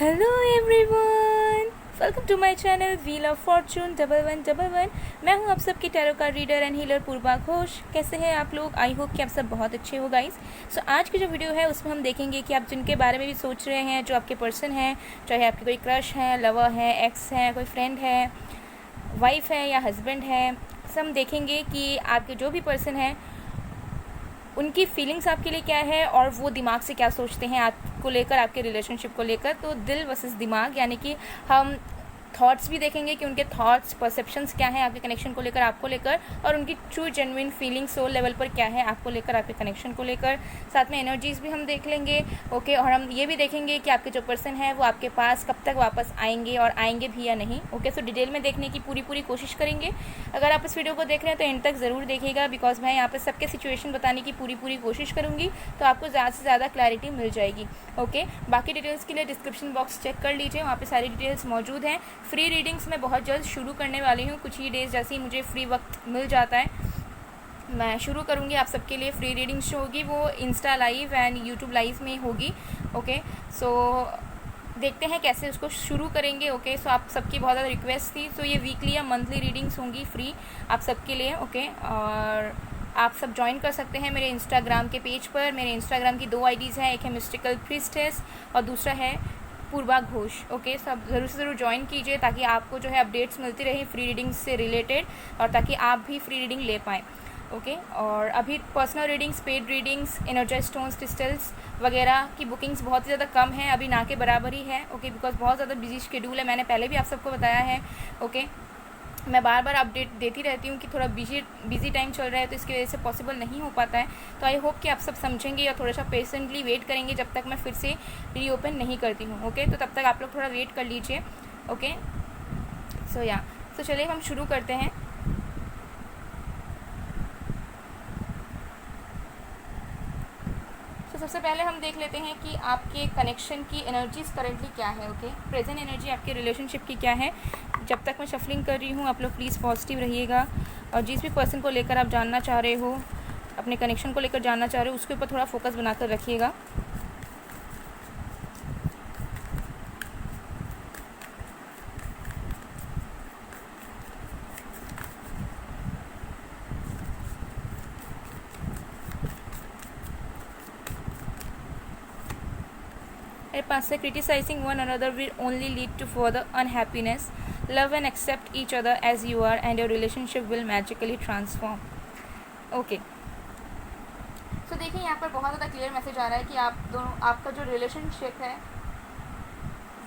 Hello everyone, welcome to my channel Wheel of Fortune 1111। मैं हूं आप सबकी tarot card reader and healer Purva Ghosh. कैसे हैं आप लोग? आई होप कि आप सब बहुत अच्छे हो गाइस। सो आज की जो वीडियो है उसमें हम देखेंगे कि आप जिनके बारे में भी सोच रहे हैं, जो आपके पर्सन हैं, चाहे आपके कोई क्रश है, लवर है, एक्स है, कोई फ्रेंड है, वाइफ है या हस्बैंड है, सब हम देखेंगे कि आपके जो भी पर्सन है उनकी फीलिंग्स आपके लिए क्या है और वो दिमाग से क्या सोचते हैं आपको लेकर, आपके रिलेशनशिप को लेकर। तो दिल वर्सेस दिमाग, यानी कि हम थॉट्स भी देखेंगे कि उनके थॉट्स, परसेप्शंस क्या हैं आपके कनेक्शन को लेकर, आपको लेकर, और उनकी true genuine feeling soul level पर क्या है आपको लेकर, आपके कनेक्शन को लेकर। साथ में एनर्जीज़ भी हम देख लेंगे। ओके, और हम ये भी देखेंगे कि आपके जो पर्सन है वो आपके पास कब तक वापस आएंगे और आएंगे भी या नहीं। ओके, सो डिटेल में देखने की पूरी कोशिश करेंगे। अगर आप इस वीडियो को देख रहे हैं तो एंड तक ज़रूर देखिएगा, बिकॉज मैं यहाँ पर सबके सिचुएशन बताने की पूरी कोशिश करूँगी, तो आपको ज़्यादा से ज़्यादा क्लैरिटी मिल जाएगी। ओके, बाकी डिटेल्स के लिए डिस्क्रिप्शन बॉक्स चेक कर लीजिए, वहाँ पे सारी डिटेल्स मौजूद हैं। फ्री रीडिंग्स मैं बहुत जल्द शुरू करने वाली हूँ, कुछ ही डेज़ जैसे ही मुझे फ्री वक्त मिल जाता है मैं शुरू करूँगी आप सबके लिए फ्री रीडिंग्स जो होगी वो Insta live and YouTube live में होगी। ओके, सो देखते हैं कैसे उसको शुरू करेंगे। ओके, सो आप सबकी बहुत ज़्यादा रिक्वेस्ट थी, सो ये वीकली या मंथली रीडिंग्स होंगी फ्री आप सबके लिए। ओके, और आप सब ज्वाइन कर सकते हैं मेरे इंस्टाग्राम के पेज पर। मेरे इंस्टाग्राम की 2 आईडीज़ हैं, एक है मिस्टिकल प्रीस्टेस और दूसरा है पूर्वा घोष। ओके, सब ज़रूर से ज़रूर ज्वाइन कीजिए ताकि आपको जो है अपडेट्स मिलती रहे फ्री रीडिंग्स से रिलेटेड, और ताकि आप भी फ्री रीडिंग ले पाएँ। ओके, और अभी personal readings, paid readings, energise stones, crystals वगैरह की बुकिंग्स बहुत ज़्यादा कम है, अभी ना के बराबर ही है। ओके, बिकॉज बहुत ज़्यादा बिजी शेड्यूल है, मैंने पहले भी आप सबको बताया है। ओके, मैं बार बार अपडेट देती रहती हूँ कि थोड़ा बिजी टाइम चल रहा है, तो इसकी वजह से पॉसिबल नहीं हो पाता है। तो आई होप कि आप सब समझेंगे या थोड़ा सा पेशेंटली वेट करेंगे जब तक मैं फिर से रीओपन नहीं करती हूँ। ओके, तो तब तक आप लोग थोड़ा वेट कर लीजिए। ओके, सो चलिए हम शुरू करते हैं। तो सबसे पहले हम देख लेते हैं कि आपके कनेक्शन की एनर्जीज़ करेंटली क्या है। ओके, प्रेजेंट एनर्जी आपके रिलेशनशिप की क्या है। जब तक मैं शफलिंग कर रही हूँ आप लोग प्लीज़ पॉजिटिव रहिएगा, और जिस भी पर्सन को लेकर आप जानना चाह रहे हो, अपने कनेक्शन को लेकर जानना चाह रहे हो, उसके ऊपर थोड़ा फोकस बनाकर रखिएगा। मेरे पास से criticising one another will only lead to further unhappiness, love and accept each other as you are and your relationship will magically transform. Okay, so देखिए यहाँ पर बहुत ज़्यादा क्लियर मैसेज आ रहा है कि आप दोनों, आपका जो रिलेशनशिप है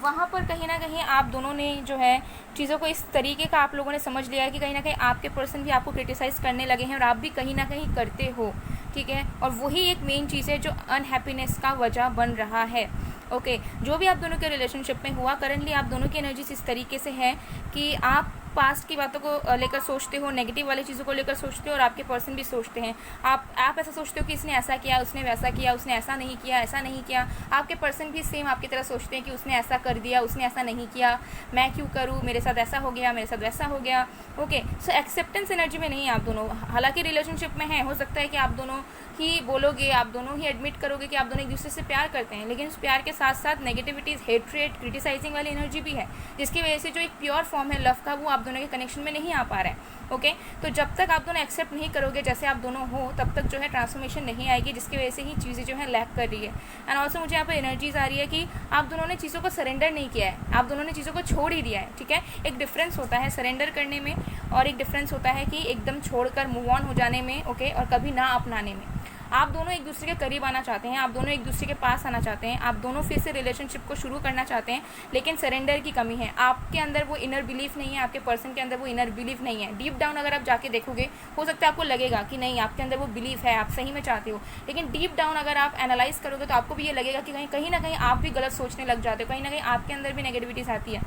वहाँ पर कहीं ना कहीं आप दोनों ने जो है चीज़ों को इस तरीके का आप लोगों ने समझ लिया है कि कहीं ना कहीं आपके पर्सन भी आपको क्रिटिसाइज़ करने लगे हैं और आप भी कहीं ना कहीं करते हो। ठीक है, और वही एक मेन चीज़ है जो अनहैप्पीनेस का वजह बन रहा है। ओके, जो भी आप दोनों के रिलेशनशिप में हुआ, करंटली आप दोनों की एनर्जीज इस तरीके से है कि आप पास्ट की बातों को लेकर सोचते हो, नेगेटिव वाली चीज़ों को लेकर सोचते हो, और आपके पर्सन भी सोचते हैं। आप ऐसा सोचते हो कि इसने ऐसा किया, उसने वैसा किया, उसने ऐसा नहीं किया, ऐसा नहीं किया। आपके पर्सन भी सेम आपकी तरह सोचते हैं कि उसने ऐसा कर दिया, उसने ऐसा नहीं किया, मैं क्यों करूँ, मेरे साथ ऐसा हो गया, मेरे साथ वैसा हो गया। ओके, सो एक्सेप्टेंस एनर्जी में नहीं है आप दोनों। हालांकि रिलेशनशिप में है, हो सकता है कि आप दोनों ही बोलोगे, आप दोनों ही एडमिट करोगे कि आप दोनों एक दूसरे से प्यार करते हैं, लेकिन उस प्यार के साथ साथ नेगेटिविटीज़, हेट्रेट, क्रिटिसाइजिंग वाली एनर्जी भी है, जिसकी वजह से जो एक प्योर फॉर्म है लव का वो आप दोनों के कनेक्शन में नहीं आ पा रहा है। ओके, तो जब तक आप दोनों एक्सेप्ट नहीं करोगे जैसे आप दोनों हो, तब तक जो है ट्रांसफॉर्मेशन नहीं आएगी, जिसकी वजह से ही चीज़ें जो है लैक कर रही है। एंड ऑल्सो मुझे यहाँ पर एनर्जीज आ रही है कि आप दोनों ने चीज़ों को सरेंडर नहीं किया है, आप दोनों ने चीज़ों को छोड़ ही दिया है। ठीक है, एक डिफरेंस होता है सरेंडर करने में, और एक डिफरेंस होता है कि एकदम छोड़कर मूव ऑन हो जाने में। ओके, और कभी ना अपनाने में। आप दोनों एक दूसरे के करीब आना चाहते हैं, आप दोनों एक दूसरे के पास आना चाहते हैं, आप दोनों फिर से रिलेशनशिप को शुरू करना चाहते हैं, लेकिन सरेंडर की कमी है। आपके अंदर वो इनर बिलीफ नहीं है, आपके पर्सन के अंदर वो इनर बिलीफ नहीं है। डीप डाउन अगर आप जाके देखोगे, हो सकता है आपको लगेगा कि नहीं, आपके अंदर वो बिलीफ है, आप सही में चाहते हो, लेकिन डीप डाउन अगर आप एनालाइज करोगे तो आपको भी ये लगेगा कि कहीं ना कहीं आप भी गलत सोचने लग जाते हो, कहीं ना कहीं आपके अंदर भी नेगेटिविटीज आती है।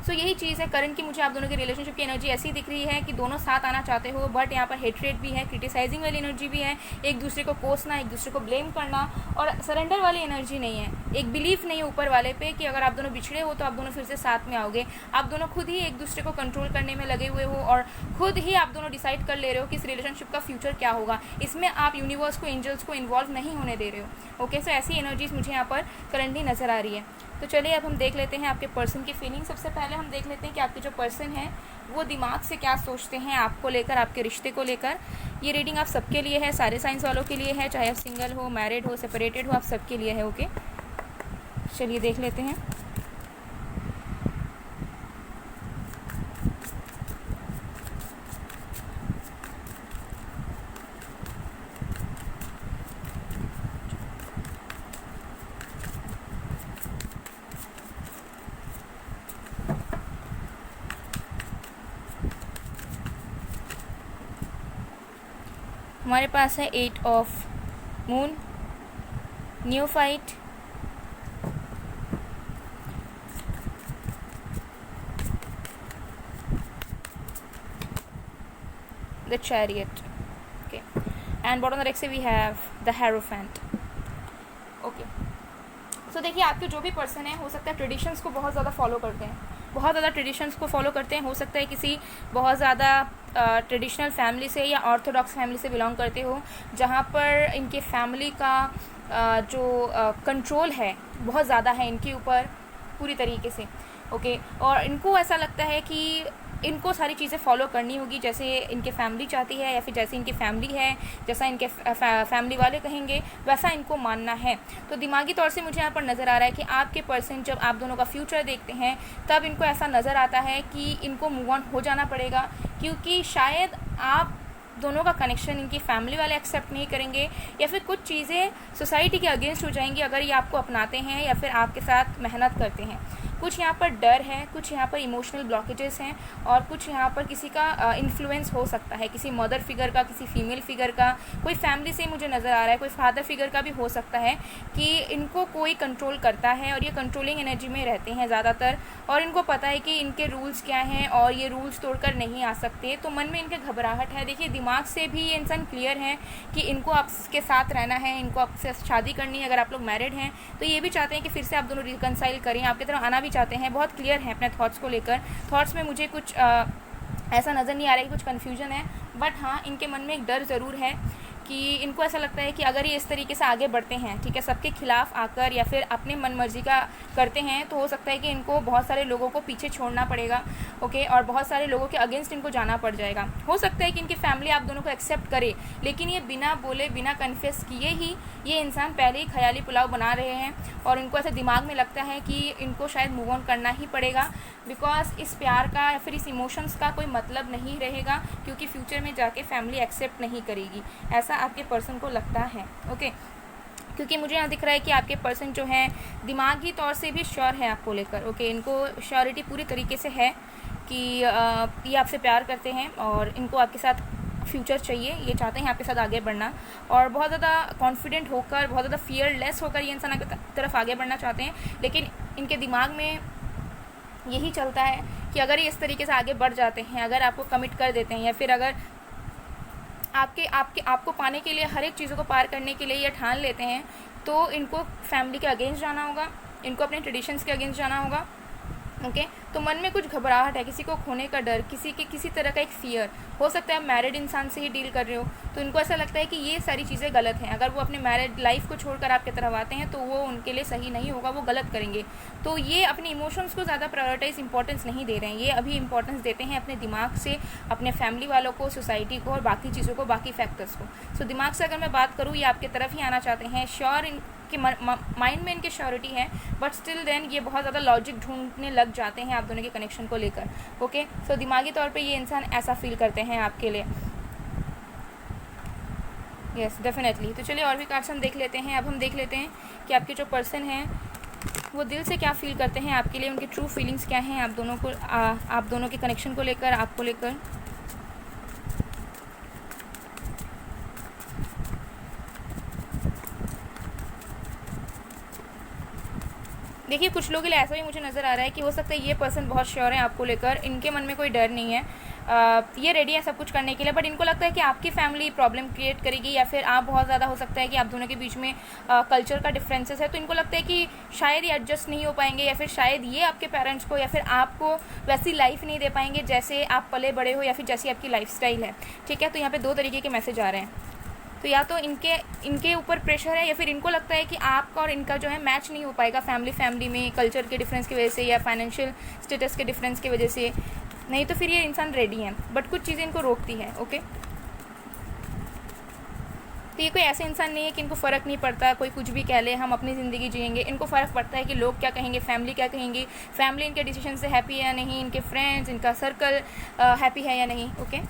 सो यही चीज़ है करंट की। मुझे आप दोनों के रिलेशनशिप की एनर्जी ऐसी दिख रही है कि दोनों साथ आना चाहते हो, बट यहाँ पर हेट्रेट भी है, क्रिटिसाइजिंग वाली एनर्जी भी है, एक दूसरे को कोसना, एक दूसरे को ब्लेम करना, और सरेंडर वाली एनर्जी नहीं है। एक बिलीफ नहीं है ऊपर वाले पे कि अगर आप दोनों बिछड़े हो तो आप दोनों फिर से साथ में आओगे। आप दोनों खुद ही एक दूसरे को कंट्रोल करने में लगे हुए हो, और खुद ही आप दोनों डिसाइड कर ले रहे हो कि इस रिलेशनशिप का फ्यूचर क्या होगा। इसमें आप यूनिवर्स को, एंजल्स को इन्वॉल्व नहीं होने दे रहे हो। ओके, सो ऐसी एनर्जीज मुझे यहाँ पर करंटली नज़र आ रही है। तो चलिए अब हम देख लेते हैं आपके पर्सन की फीलिंग। सबसे पहले हम देख लेते हैं कि आपके जो पर्सन है वो दिमाग से क्या सोचते हैं आपको लेकर, आपके रिश्ते को लेकर। ये रीडिंग आप सबके लिए है, सारे साइंस वालों के लिए है, चाहे आप सिंगल हो, मैरिड हो, सेपरेटेड हो, आप सबके लिए है। ओके, चलिए देख लेते हैं। हमारे पास है 8 ऑफ मून, न्यूफाइट, the chariot, okay, and bottom of the deck से we have the hierophant. Okay, so देखिए आपके जो भी पर्सन है, हो सकता है ट्रेडिशंस को बहुत ज़्यादा फॉलो करते हैं, बहुत ज़्यादा ट्रेडिशंस को फॉलो करते हैं। हो सकता है किसी बहुत ज़्यादा ट्रेडिशनल फैमिली से या ऑर्थोडॉक्स फैमिली से बिलोंग करते हो, जहाँ पर इनके फैमिली का जो कंट्रोल है बहुत ज़्यादा है इनके ऊपर पूरी तरीके से। ओके, और इनको ऐसा लगता है कि इनको सारी चीज़ें फॉलो करनी होगी जैसे इनके फैमिली चाहती है, या फिर जैसे इनकी फैमिली है, जैसा इनके फैमिली वाले कहेंगे वैसा इनको मानना है। तो दिमागी तौर से मुझे यहाँ पर नज़र आ रहा है कि आपके पर्सन जब आप दोनों का फ्यूचर देखते हैं तब इनको ऐसा नज़र आता है कि इनको मूव ऑन हो जाना पड़ेगा, क्योंकि शायद आप दोनों का कनेक्शन इनकी फैमिली वाले एक्सेप्ट नहीं करेंगे, या फिर कुछ चीज़ें सोसाइटी के अगेंस्ट हो जाएंगी अगर ये आपको अपनाते हैं या फिर आपके साथ मेहनत करते हैं। कुछ यहाँ पर डर है, कुछ यहाँ पर इमोशनल ब्लॉकेजेस हैं, और कुछ यहाँ पर किसी का इन्फ्लुएंस हो सकता है, किसी मदर फिगर का, किसी फीमेल फिगर का, कोई फैमिली से मुझे नज़र आ रहा है, कोई फादर फिगर का भी हो सकता है कि इनको कोई कंट्रोल करता है और ये कंट्रोलिंग एनर्जी में रहते हैं ज़्यादातर, और इनको पता है कि इनके रूल्स क्या हैं और ये रूल्स तोड़कर नहीं आ सकते। तो मन में इनके घबराहट है। देखिए दिमाग से भी ये इंसान क्लियर है कि इनको आपके साथ रहना है, इनको आपसे शादी करनी है। अगर आप लोग मैरिड हैं तो ये भी चाहते हैं कि फिर से आप दोनों रिकनसाइल करें, आपकी तरफ आना भी चाहते हैं, बहुत क्लियर है अपने थॉट्स को लेकर। थॉट्स में मुझे कुछ ऐसा नज़र नहीं आ रहा है कि कुछ कन्फ्यूजन है, बट हाँ इनके मन में एक डर ज़रूर है कि इनको ऐसा लगता है कि अगर ये इस तरीके से आगे बढ़ते हैं, ठीक है, सबके खिलाफ आकर या फिर अपने मन मर्जी का करते हैं, तो हो सकता है कि इनको बहुत सारे लोगों को पीछे छोड़ना पड़ेगा। ओके, और बहुत सारे लोगों के अगेंस्ट इनको जाना पड़ जाएगा। हो सकता है कि इनकी फैमिली आप दोनों को एक्सेप्ट करे, लेकिन ये बिना बोले बिना कन्फेस किए ही ये इंसान पहले ही ख्याली पुलाव बना रहे हैं, और इनको ऐसे दिमाग में लगता है कि इनको शायद मूव ऑन करना ही पड़ेगा, बिकॉज इस प्यार का या फिर इस इमोशंस का कोई मतलब नहीं रहेगा, क्योंकि फ्यूचर में जाके फैमिली एक्सेप्ट नहीं करेगी, ऐसा आपके पर्सन को लगता है। ओके, क्योंकि मुझे यहाँ दिख रहा है कि आपके पर्सन जो है दिमागी तौर से भी श्योर है आपको लेकर। ओके, इनको श्योरिटी पूरी तरीके से है कि ये आपसे प्यार करते हैं और इनको आपके साथ फ्यूचर चाहिए, ये चाहते हैं आपके साथ आगे बढ़ना, और बहुत ज़्यादा कॉन्फिडेंट होकर, बहुत ज़्यादा फियरलेस होकर ये इंसान आपकी तरफ आगे बढ़ना चाहते हैं। लेकिन इनके दिमाग में यही चलता है कि अगर ये इस तरीके से आगे बढ़ जाते हैं, अगर आपको कमिट कर देते हैं, या फिर अगर आपको पाने के लिए, हर एक चीज़ों को पार करने के लिए ये ठान लेते हैं, तो इनको फैमिली के अगेंस्ट जाना होगा, इनको अपने ट्रेडिशंस के अगेंस्ट जाना होगा। ओके, तो मन में कुछ घबराहट है, किसी को खोने का डर, किसी तरह का एक फ़ियर। हो सकता है आप मैरिड इंसान से ही डील कर रहे हो, तो इनको ऐसा लगता है कि ये सारी चीज़ें गलत हैं। अगर वो अपने मैरिड लाइफ को छोड़कर आपकी तरफ आते हैं तो वो उनके लिए सही नहीं होगा, वो गलत करेंगे। तो ये अपने इमोशंस को ज़्यादा प्रायोरिटाइज इंपॉर्टेंस नहीं दे रहे हैं, ये अभी इंपॉर्टेंस देते हैं अपने दिमाग से, अपने फैमिली वालों को, सोसाइटी को और बाकी चीज़ों को, बाकी फैक्टर्स को। सो दिमाग से अगर मैं बात करूँ, ये आपकी तरफ ही आना चाहते हैं, श्योर कि माइंड में इनके श्योरिटी है, बट स्टिल देन ये बहुत ज़्यादा लॉजिक ढूंढने लग जाते हैं आप दोनों के कनेक्शन को लेकर। ओके, सो दिमागी तौर पे ये इंसान ऐसा फील करते हैं आपके लिए। Yes, definitely. तो चलिए और भी कार्ड्स हम देख लेते हैं। अब हम देख लेते हैं कि आपके जो पर्सन हैं वो दिल से क्या फील करते हैं आपके लिए, उनकी ट्रू फीलिंग्स क्या हैं आप दोनों को, आप दोनों के कनेक्शन को लेकर, आपको लेकर। देखिए कुछ लोगों के लिए ऐसा भी मुझे नज़र आ रहा है कि हो सकता है ये पर्सन बहुत श्योर है आपको लेकर, इनके मन में कोई डर नहीं है, ये रेडी है सब कुछ करने के लिए, बट इनको लगता है कि आपकी फैमिली प्रॉब्लम क्रिएट करेगी, या फिर आप बहुत ज़्यादा, हो सकता है कि आप दोनों के बीच में कल्चर का डिफरेंसेस है, तो इनको लगता है कि शायद ये एडजस्ट नहीं हो पाएंगे, या फिर शायद ये आपके पेरेंट्स को या फिर आपको वैसी लाइफ नहीं दे पाएंगे जैसे आप पले बड़े हो, या फिर जैसी आपकी लाइफ स्टाइल है। ठीक है, तो यहाँ पर 2 तरीके के मैसेज आ रहे हैं। तो या तो इनके ऊपर प्रेशर है, या फिर इनको लगता है कि आपका और इनका जो है मैच नहीं हो पाएगा फैमिली में, कल्चर के डिफरेंस की वजह से या फाइनेंशियल स्टेटस के डिफरेंस की वजह से। नहीं तो फिर ये इंसान रेडी है, बट कुछ चीज़ें इनको रोकती है। ओके, तो ये कोई ऐसे इंसान नहीं है कि इनको फ़र्क नहीं पड़ता, कोई कुछ भी कह ले, हम अपनी ज़िंदगी जिएंगे। इनको फ़र्क पड़ता है कि लोग क्या कहेंगे, फैमिली क्या कहेंगी, फैमिली इनके डिसीजन से हैप्पी है या नहीं, इनके फ्रेंड्स, इनका सर्कल हैप्पी है या नहीं। ओके,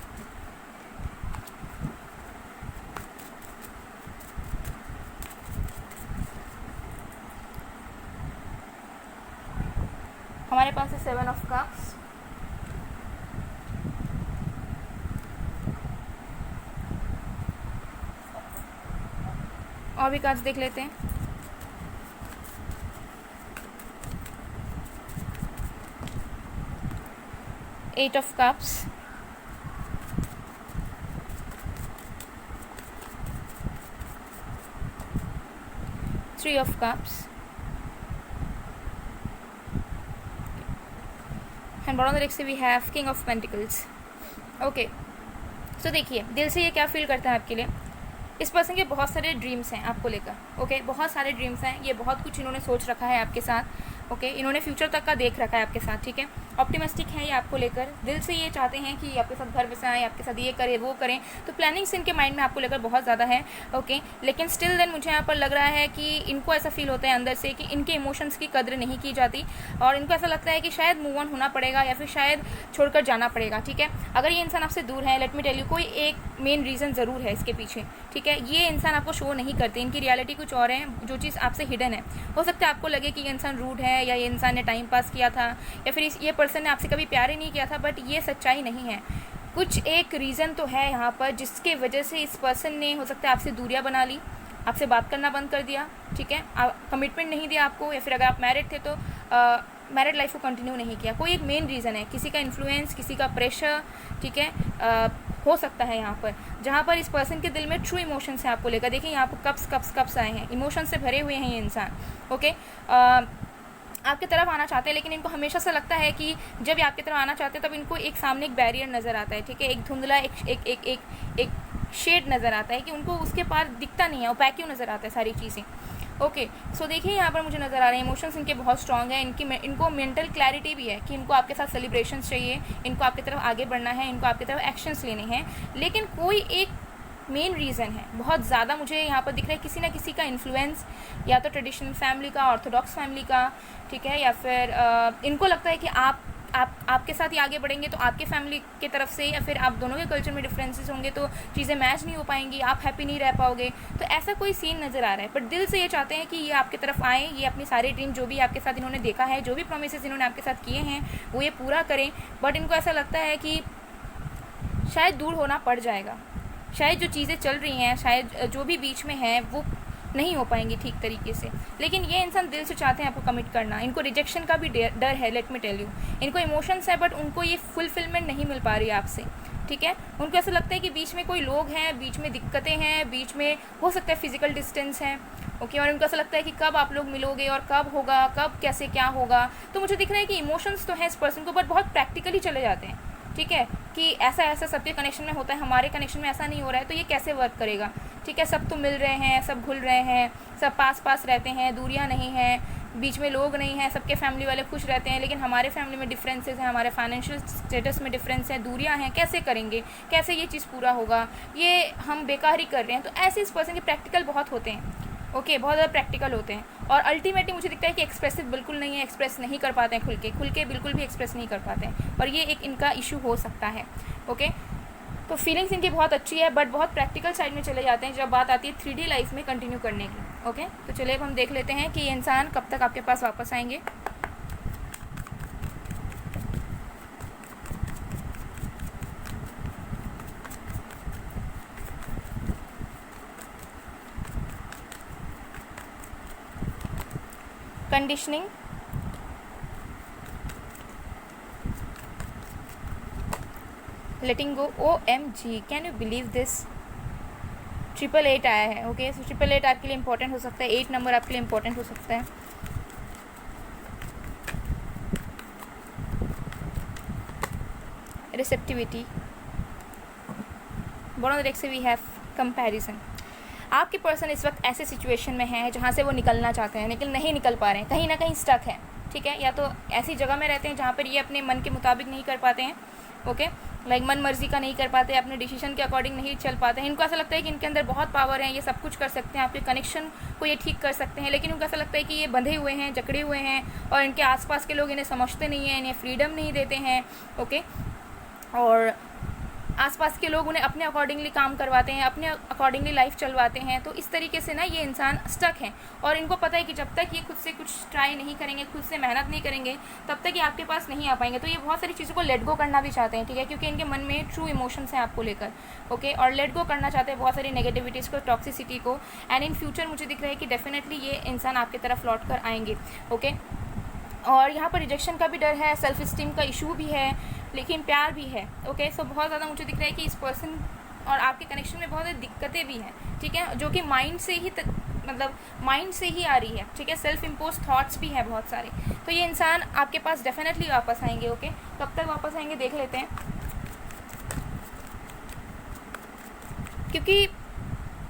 हमारे पास है 7 ऑफ कप्स, और भी कार्ड्स देख लेते हैं। Eight of cups, three of cups, and bottom of the deck से we have king of pentacles. Okay, so देखिए दिल से ये क्या फील करता है आपके लिए। इस पर्सन के बहुत सारे ड्रीम्स हैं आपको लेकर। ओके, बहुत सारे ड्रीम्स हैं, ये बहुत कुछ इन्होंने सोच रखा है आपके साथ। ओके, इन्होंने फ्यूचर तक का देख रखा है आपके साथ। ठीक है, ऑप्टिमिस्टिक है ये आपको लेकर, दिल से ये चाहते हैं कि आपके साथ घर बसाएं, आपके साथ ये करें वो करें, तो प्लानिंग्स इनके माइंड में आपको लेकर बहुत ज़्यादा है। ओके, लेकिन स्टिल देन मुझे यहाँ पर लग रहा है कि इनको ऐसा फील होता है अंदर से कि इनके इमोशंस की कद्र नहीं की जाती, और इनको ऐसा लगता है कि शायद मूव ऑन होना पड़ेगा या फिर शायद छोड़कर जाना पड़ेगा। ठीक है, अगर ये इंसान आपसे दूर है, लेट मी टेल यू, कोई एक मेन रीज़न ज़रूर है इसके पीछे। ठीक है, ये इंसान आपको शो नहीं करते, इनकी रियलिटी कुछ और है, जो चीज़ आपसे हिडन है। हो सकता है आपको लगे कि ये इंसान रूड है, या ये इंसान ने टाइम पास किया था, या फिर ये पर्सन ने आपसे कभी प्यार ही नहीं किया था, बट ये सच्चाई नहीं है। कुछ एक रीज़न तो है यहाँ पर जिसके वजह से इस पर्सन ने हो सकता है आपसे दूरियां बना ली, आपसे बात करना बंद कर दिया। ठीक है, कमिटमेंट नहीं दिया आपको, या फिर अगर आप मैरिड थे तो मैरिड लाइफ को कंटिन्यू नहीं किया। कोई एक मेन रीज़न है, किसी का इन्फ्लुएंस, किसी का प्रेशर। ठीक है, हो सकता है यहाँ पर, जहाँ पर इस पर्सन के दिल में ट्रू इमोशंस हैं आपको लेकर। देखिए यहाँ पर कप्स आए हैं, इमोशन से भरे हुए हैं ये इंसान। ओके, आपकी तरफ आना चाहते हैं, लेकिन इनको हमेशा से लगता है कि जब ये आपकी तरफ आना चाहते हैं तब इनको एक सामने एक बैरियर नज़र आता है। ठीक है, एक धुंधला एक शेड नज़र आता है कि उनको उसके पार दिखता नहीं है, ओपैक्यू नज़र आता है सारी चीज़ें। ओके, सो देखिए यहाँ पर मुझे नज़र आ रहे हैं इमोशंस इनके बहुत स्ट्रॉन्ग है, इनको मेंटल क्लैरिटी भी है कि इनको आपके साथ सेलिब्रेशंस चाहिए, इनको आपकी तरफ आगे बढ़ना है, इनको आपकी तरफ एक्शंस लेने हैं। लेकिन कोई एक मेन रीज़न है बहुत ज़्यादा मुझे यहाँ पर दिख रहा है, किसी ना किसी का इन्फ्लुएंस, या तो ट्रेडिशनल फैमिली का, ऑर्थोडॉक्स फैमिली का। ठीक है, या फिर इनको लगता है कि आपके साथ ही आगे बढ़ेंगे तो आपके फैमिली की तरफ से, या फिर आप दोनों के कल्चर में डिफरेंसेस होंगे तो चीज़ें मैच नहीं हो पाएंगी, आप हैप्पी नहीं रह पाओगे। तो ऐसा कोई सीन नज़र आ रहा है, बट दिल से ये चाहते हैं कि ये आपकी तरफ आएँ, ये अपनी सारे ड्रीम जो भी आपके साथ इन्होंने देखा है, जो भी प्रोमिसेस इन्होंने आपके साथ किए हैं वो ये पूरा करें। बट इनको ऐसा लगता है कि शायद दूर होना पड़ जाएगा, शायद जो चीज़ें चल रही हैं, शायद जो भी बीच में है वो नहीं हो पाएंगी ठीक तरीके से। लेकिन ये इंसान दिल से चाहते हैं आपको कमिट करना, इनको रिजेक्शन का भी डर है, लेट मी टेल यू। इनको इमोशंस है, बट उनको ये फुलफिलमेंट नहीं मिल पा रही है आपसे। ठीक है, उनको ऐसा लगता है कि बीच में कोई लोग हैं, बीच में दिक्कतें हैं, बीच में हो सकता है फिजिकल डिस्टेंस है। ओके, और उनको ऐसा लगता है कि कब आप लोग मिलोगे और कब होगा, कब कैसे क्या होगा। तो मुझे दिख रहा है कि इमोशंस तो है इस पर्सन को, बट बहुत प्रैक्टिकली चले जाते हैं। ठीक है, कि ऐसा सबके कनेक्शन में होता है, हमारे कनेक्शन में ऐसा नहीं हो रहा है, तो ये कैसे वर्क करेगा। ठीक है, सब तो मिल रहे हैं, सब घुल रहे हैं, सब पास रहते हैं, दूरियां नहीं हैं, बीच में लोग नहीं हैं, सबके फैमिली वाले खुश रहते हैं, लेकिन हमारे फैमिली में डिफरेंसेस हैं, हमारे फाइनेंशियल स्टेटस में डिफरेंस है, दूरियां हैं, कैसे करेंगे, कैसे ये चीज़ पूरा होगा, ये हम बेकार ही कर रहे हैं। तो ऐसे इस पर्सन के प्रैक्टिकल बहुत होते हैं। ओके, बहुत ज़्यादा प्रैक्टिकल होते हैं, और अल्टीमेटली मुझे दिखता है कि एक्सप्रेसिव बिल्कुल नहीं है, एक्सप्रेस नहीं कर पाते हैं खुल के बिल्कुल भी एक्सप्रेस नहीं कर पाते हैं, और ये एक इनका इशू हो सकता है। ओके, तो फीलिंग्स इनकी बहुत अच्छी है, बट बहुत प्रैक्टिकल साइड में चले जाते हैं जब बात आती है 3D लाइफ में कंटिन्यू करने की। ओके, तो चलिए अब हम देख लेते हैं कि ये इंसान कब तक आपके पास वापस आएंगे। Conditioning, letting go, OMG, can you believe this, 888 आया है। ओके, सो 888 आपके लिए इंपॉर्टेंट हो सकता है, 8 नंबर आपके लिए इंपॉर्टेंट हो सकता है। Receptivity, bottom of the deck से वी हैव कंपैरिजन। आपके पर्सन इस वक्त ऐसे सिचुएशन में है जहाँ से वो निकलना चाहते हैं लेकिन नहीं निकल पा रहे हैं, कहीं ना कहीं स्टक है, ठीक है। या तो ऐसी जगह में रहते हैं जहाँ पर ये अपने मन के मुताबिक नहीं कर पाते हैं, ओके, लाइक मन मर्जी का नहीं कर पाते, अपने डिसीजन के अकॉर्डिंग नहीं चल पाते हैं। इनको ऐसा लगता है कि इनके अंदर बहुत पावर है, ये सब कुछ कर सकते हैं, आपके कनेक्शन को ये ठीक कर सकते हैं, लेकिन उनको ऐसा लगता है कि ये बंधे हुए हैं, जकड़े हुए हैं और इनके आसपास के लोग इन्हें समझते नहीं हैं, इन्हें फ्रीडम नहीं देते हैं, ओके। और आसपास के लोग उन्हें अपने अकॉर्डिंगली काम करवाते हैं, अपने अकॉर्डिंगली लाइफ चलवाते हैं। तो इस तरीके से ना ये इंसान स्टक है और इनको पता है कि जब तक ये खुद से कुछ ट्राई नहीं करेंगे, खुद से मेहनत नहीं करेंगे, तब तक ये आपके पास नहीं आ पाएंगे। तो ये बहुत सारी चीज़ों को लेट गो करना भी चाहते हैं, ठीक है, क्योंकि इनके मन में ट्रू इमोशंस हैं आपको लेकर, ओके, और लेट गो करना चाहते हैं बहुत सारी नेगेटिविटीज़ को, टॉक्सिसिटी को। एंड इन फ्यूचर मुझे दिख रहा है कि डेफिनेटली ये इंसान आपकी तरफ लौट कर आएंगे, ओके। और यहाँ पर रिजेक्शन का भी डर है, सेल्फ स्टीम का इशू भी है, लेकिन प्यार भी है, ओके। सो बहुत ज़्यादा मुझे दिख रहा है कि इस पर्सन और आपके कनेक्शन में बहुत ज़्यादा दिक्कतें भी हैं, ठीक है, जो कि माइंड से ही मतलब माइंड से ही आ रही है, ठीक है। सेल्फ इम्पोज थॉट्स भी हैं बहुत सारे। तो ये इंसान आपके पास डेफिनेटली वापस आएंगे, ओके। कब तक वापस आएंगे देख लेते हैं, क्योंकि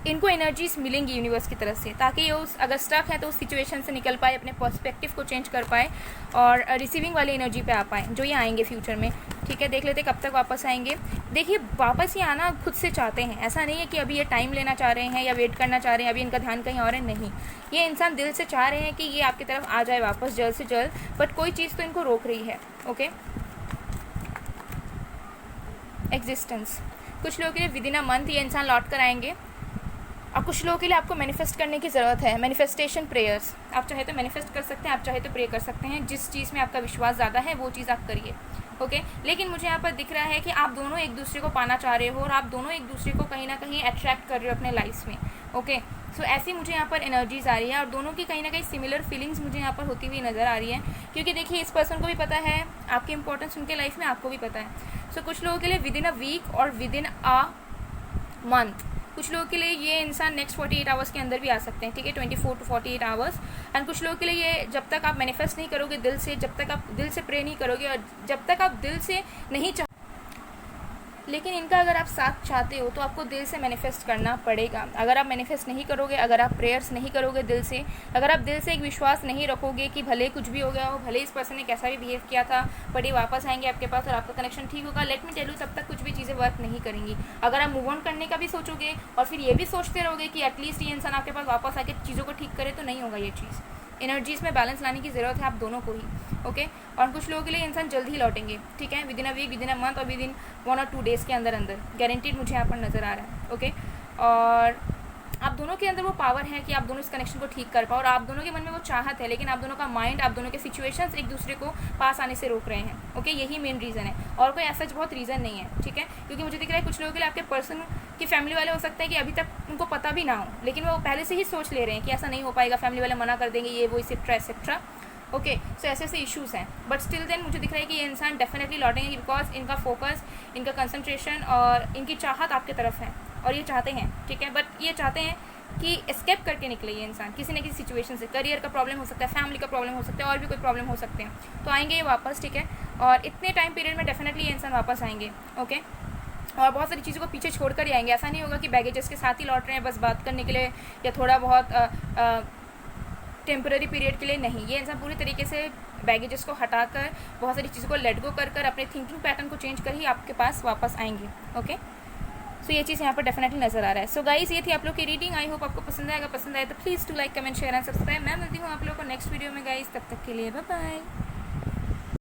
इनको एनर्जीज मिलेंगी यूनिवर्स की तरफ से, ताकि ये उस अगर स्टक है तो उस सिचुएशन से निकल पाए, अपने पर्सपेक्टिव को चेंज कर पाए और रिसीविंग वाली एनर्जी पे आ पाए, जो ये आएंगे फ्यूचर में, ठीक है। देख लेते कब तक वापस आएंगे। देखिए वापस ये आना खुद से चाहते हैं, ऐसा नहीं है कि अभी ये टाइम लेना चाह रहे हैं या वेट करना चाह रहे हैं, अभी इनका ध्यान कहीं और है, नहीं। ये इंसान दिल से चाह रहे हैं कि ये आपकी तरफ आ जाए वापस जल्द से जल्द, बट कोई चीज़ तो इनको रोक रही है, ओके। एग्जिस्टेंस, कुछ लोगों के लिए विद इन अ मंथ ये इंसान लौट कर आएंगे और कुछ लोगों के लिए आपको मैनिफेस्ट करने की ज़रूरत है। मैनिफेस्टेशन प्रेयर्स, आप चाहे तो मैनिफेस्ट कर सकते हैं, आप चाहे तो प्रे कर सकते हैं, जिस चीज़ में आपका विश्वास ज़्यादा है वो चीज़ आप करिए, ओके। लेकिन मुझे यहाँ पर दिख रहा है कि आप दोनों एक दूसरे को पाना चाह रहे हो और आप दोनों एक दूसरे को कहीं ना कहीं अट्रैक्ट कर रहे हो अपने लाइफ में, ओके। सो ऐसी मुझे यहाँ पर एनर्जीज आ रही है और दोनों की कहीं ना कहीं सिमिलर फीलिंग्स मुझे यहाँ पर होती हुई नज़र आ रही है, क्योंकि देखिए इस पर्सन को भी पता है आपकी इंपॉर्टेंस उनके लाइफ में, आपको भी पता है। सो कुछ लोगों के लिए विद इन अ वीक और विद इन अ मंथ, कुछ लोगों के लिए ये इंसान नेक्स्ट 48 आवर्स के अंदर भी आ सकते हैं, ठीक है, 24 to 48 आवर्स। एंड कुछ लोगों के लिए ये जब तक आप मैनिफेस्ट नहीं करोगे दिल से, जब तक आप दिल से प्रे नहीं करोगे और जब तक आप दिल से नहीं लेकिन इनका अगर आप साथ चाहते हो तो आपको दिल से मैनिफेस्ट करना पड़ेगा। अगर आप मैनिफेस्ट नहीं करोगे, अगर आप प्रेयर्स नहीं करोगे दिल से, अगर आप दिल से एक विश्वास नहीं रखोगे कि भले कुछ भी हो गया हो, भले इस पर्सन ने कैसा भी बिहेव किया था, बट ये वापस आएंगे आपके पास और आपका कनेक्शन ठीक होगा, लेट मी टेल यू, तब तक कुछ भी चीज़ें वर्क नहीं करेंगी। अगर आप मूव ऑन करने का भी सोचोगे और फिर ये भी सोचते रहोगे कि एटलीस्ट ये इंसान आपके पास वापस आके चीज़ों को ठीक करे, तो नहीं होगा ये चीज़। एनर्जीज़ में बैलेंस लाने की ज़रूरत है आप दोनों को ही, ओके। और कुछ लोगों के लिए इंसान जल्द ही लौटेंगे, ठीक है, within a week, within a month और विद इन 1 or 2 days के अंदर गारंटीड मुझे यहाँ पर नज़र आ रहा है, ओके। और आप दोनों के अंदर वो पावर है कि आप दोनों इस कनेक्शन को ठीक कर पाओ और आप दोनों के मन में वो चाहत है, लेकिन आप दोनों का माइंड, आप दोनों के सिचुएशंस एक दूसरे को पास आने से रोक रहे हैं, ओके। यही मेन रीज़न है और कोई ऐसा बहुत रीज़न नहीं है, ठीक है। क्योंकि मुझे दिख रहा है कुछ लोगों के लिए आपके पर्सन की फैमिली वाले हो सकता है कि अभी तक उनको पता भी ना हो, लेकिन वो पहले से ही सोच ले रहे हैं कि ऐसा नहीं हो पाएगा, फैमिली वाले मना कर देंगे, ये वो एक्सेट्रा, ओके। सो ऐसे ऐसे इश्यूज़ हैं, बट स्टिल देन मुझे दिख रहा है कि ये इंसान डेफिनेटली लौटेंगे, बिकॉज इनका फोकस, इनका कंसंट्रेशन और इनकी चाहत आपके तरफ है और ये चाहते हैं, ठीक है। बट ये चाहते हैं कि एस्केप करके निकले ये इंसान किसी न किसी सिचुएशन से, करियर का प्रॉब्लम हो सकता है, फैमिली का प्रॉब्लम हो सकता है, और भी कोई प्रॉब्लम हो सकते हैं, तो आएंगे ये वापस, ठीक है। और इतने टाइम पीरियड में डेफिनेटली ये इंसान वापस आएंगे, ओके। और बहुत सारी चीज़ों को पीछे छोड़ कर ही आएंगे, ऐसा नहीं होगा कि बैगेजेस के साथ ही लौट रहे हैं बस बात करने के लिए या थोड़ा बहुत टेम्पररी पीरियड के लिए, नहीं। ये इंसान पूरी तरीके से बैगेजेस को हटाकर, बहुत सारी चीज़ों को लेट गो कर अपने थिंकिंग पैटर्न को चेंज कर ही आपके पास वापस आएंगे, ओके। सो ये चीज़ यहाँ पर डेफिनेटली नज़र आ रहा है। सो गाइस, ये थी आप लोग की रीडिंग। आई होप आपको पसंद आएगा, पसंद आए तो please to like, comment, share and subscribe. मैं मिलती हूँ आप लोगों को नेक्स्ट वीडियो में गाइस, तब तक के लिए बाय बाय।